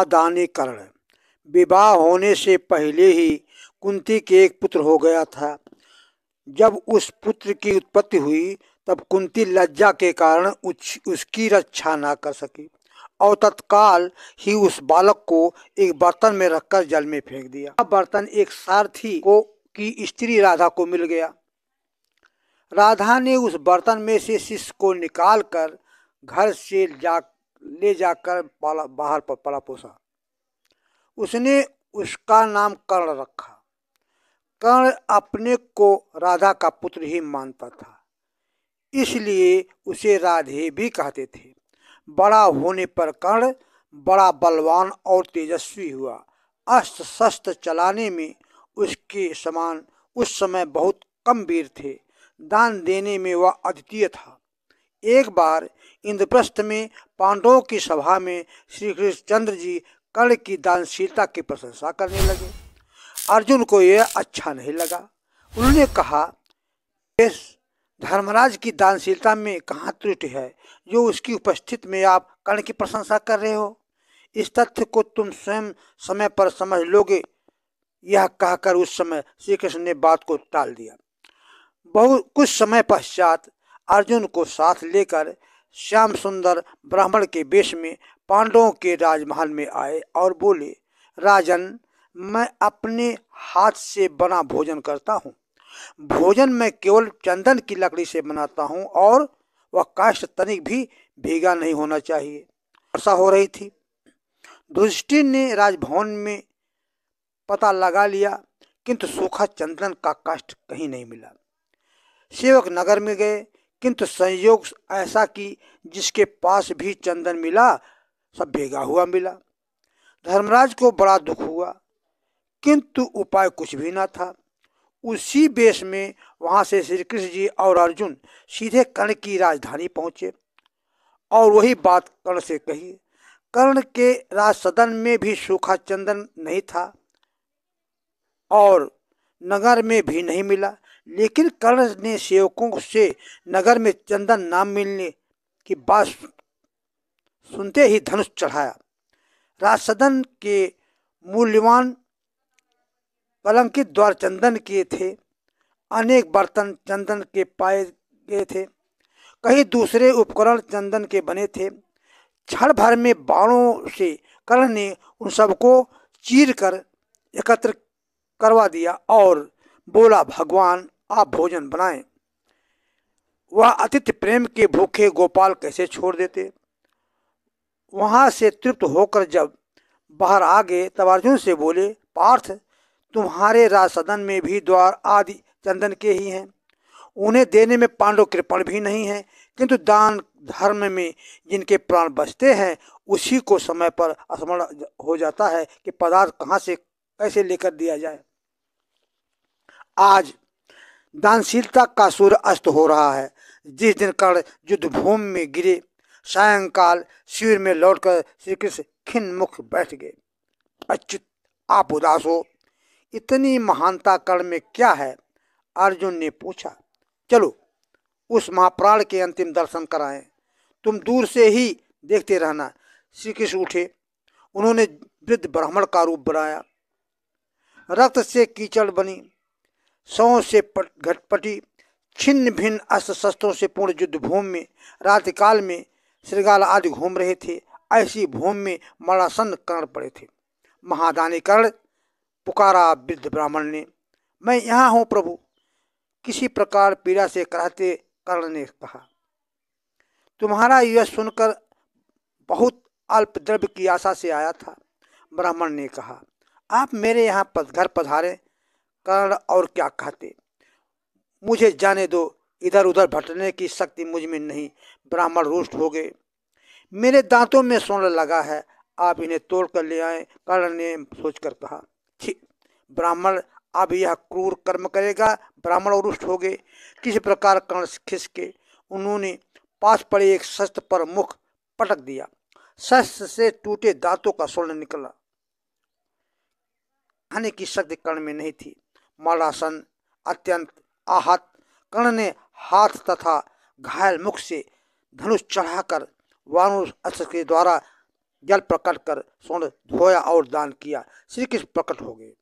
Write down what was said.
दानी कर्ण। विवाह होने से पहले ही कुंती के एक पुत्र हो गया था। जब उस पुत्र की उत्पत्ति हुई तब कुंती लज्जा के कारण उसकी रक्षा न कर सकी और तत्काल ही उस बालक को एक बर्तन में रखकर जल में फेंक दिया। वह बर्तन एक सारथी को की स्त्री राधा को मिल गया। राधा ने उस बर्तन में से शिष्य को निकालकर घर से ले जाकर बाहर पर पला पोसा। उसने उसका नाम कर्ण रखा। कर्ण अपने को राधा का पुत्र ही मानता था, इसलिए उसे राधे भी कहते थे। बड़ा होने पर कर्ण बड़ा बलवान और तेजस्वी हुआ। अस्त्र शस्त्र चलाने में उसके समान उस समय बहुत कम वीर थे। दान देने में वह अद्वितीय था। एक बार इंद्रप्रस्थ में पांडवों की सभा में श्री कृष्णचंद्र जी कर्ण की दानशीलता की प्रशंसा करने लगे। अर्जुन को यह अच्छा नहीं लगा। उन्होंने कहा, इस धर्मराज की दानशीलता में कहाँ त्रुटि है जो उसकी उपस्थिति में आप कर्ण की प्रशंसा कर रहे हो। इस तथ्य को तुम स्वयं समय पर समझ लोगे। यह कहकर उस समय श्री कृष्ण ने बात को टाल दिया। बहुत कुछ समय पश्चात अर्जुन को साथ लेकर श्याम सुंदर ब्राह्मण के वेश में पांडवों के राजमहल में आए और बोले, राजन, मैं अपने हाथ से बना भोजन करता हूँ। भोजन मैं केवल चंदन की लकड़ी से बनाता हूँ और वह काष्ठ तनिक भी भीगा नहीं होना चाहिए। वर्षा हो रही थी। युधिष्ठिर ने राजभवन में पता लगा लिया, किंतु सूखा चंदन का काष्ठ कहीं नहीं मिला। सेवक नगर में गए, किंतु संयोग ऐसा कि जिसके पास भी चंदन मिला सब भीगा हुआ मिला। धर्मराज को बड़ा दुख हुआ, किंतु उपाय कुछ भी न था। उसी वेश में वहां से श्री कृष्ण जी और अर्जुन सीधे कर्ण की राजधानी पहुंचे और वही बात कर्ण से कही। कर्ण के राज सदन में भी सूखा चंदन नहीं था और नगर में भी नहीं मिला, लेकिन कर्ण ने सेवकों से नगर में चंदन ना मिलने की बात सुनते ही धनुष चढ़ाया। राजसदन के मूल्यवान कलंकित द्वार चंदन के थे। अनेक बर्तन चंदन के पाए गए थे। कई दूसरे उपकरण चंदन के बने थे। क्षण भर में बाणों से कर्ण ने उन सबको चीर कर एकत्र करवा दिया और बोला, भगवान आप भोजन बनाएं। वह अतिथि प्रेम के भूखे गोपाल कैसे छोड़ देते। वहां से तृप्त होकर जब बाहर आ गए तब अर्जुन से बोले, पार्थ, तुम्हारे राजसदन में भी द्वार आदि चंदन के ही हैं। उन्हें देने में पांडव कृपण भी नहीं है, किंतु दान धर्म में जिनके प्राण बचते हैं उसी को समय पर स्मरण हो जाता है कि पदार्थ कहाँ से कैसे लेकर दिया जाए। आज दानशीलता का सूर्य अस्त हो रहा है। जिस दिन कर्ण युद्ध भूमि में गिरे, सायंकाल शिविर में लौटकर श्री कृष्ण खिन्न मुख बैठ गए। अच्युत, आप उदास हो, इतनी महानता कर्ण में क्या है? अर्जुन ने पूछा। चलो उस महाप्राण के अंतिम दर्शन कराएं। तुम दूर से ही देखते रहना। श्री कृष्ण उठे। उन्होंने वृद्ध ब्राह्मण का रूप बनाया। रक्त से कीचड़ बनी, सौ से घटपटी, छिन्न भिन्न अस्त्र शस्त्रों से पूर्ण युद्ध भूमि में रात्रिकाल में श्रृगाल आदि घूम रहे थे। ऐसी भूमि में मरणासन्न कर्ण पड़े थे। महादानी कर्ण, पुकारा वृद्ध ब्राह्मण ने। मैं यहाँ हूँ प्रभु, किसी प्रकार पीड़ा से कराहते कर्ण ने कहा। तुम्हारा यश सुनकर बहुत अल्प द्रव्य की आशा से आया था। ब्राह्मण ने कहा, आप मेरे यहाँ घर पधारे। कर्ण और क्या कहते, मुझे जाने दो, इधर उधर भटकने की शक्ति मुझ में नहीं। ब्राह्मण रुष्ट हो गए। मेरे दांतों में स्वर्ण लगा है, आप इन्हें तोड़ कर ले आए। कर्ण ने सोचकर कहा, ठीक, ब्राह्मण अब यह क्रूर कर्म करेगा। ब्राह्मण रुष्ट हो गए। किसी प्रकार कर्ण खिसके उन्होंने पास पड़े एक शस्त्र पर मुख पटक दिया। शस्त्र से टूटे दांतों का स्वर्ण निकला। खाने की शक्ति कर्ण में नहीं थी। मरणासन अत्यंत आहत कर्ण ने हाथ तथा घायल मुख से धनुष चढ़ाकर वानर अस्त्र के द्वारा जल प्रकट कर स्वर्ण धोया और दान किया। श्री कृष्ण प्रकट हो गए।